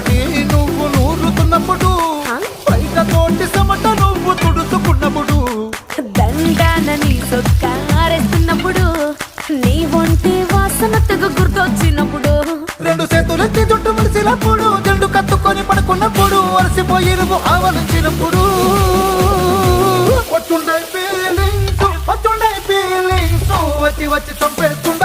తడి నువ్వు నూరుతున్నప్పుడు బయట తోటి సమట నువ్వు తుడుచుకున్నప్పుడు దండాన నీ సొక్కారేస్తున్నప్పుడు నీ ఒంటి వాసన తెగ గుర్తొచ్చినప్పుడు రెండు చేతులెత్తి జుట్టు ముడిసినప్పుడు జండు కత్తుకొని పడుకున్నప్పుడు అలసిపోయి నువ్వు ఆవలించినప్పుడు వచ్చుండే ఫీలింగ్స్ వచ్చి వచ్చి చంపేస్తుంది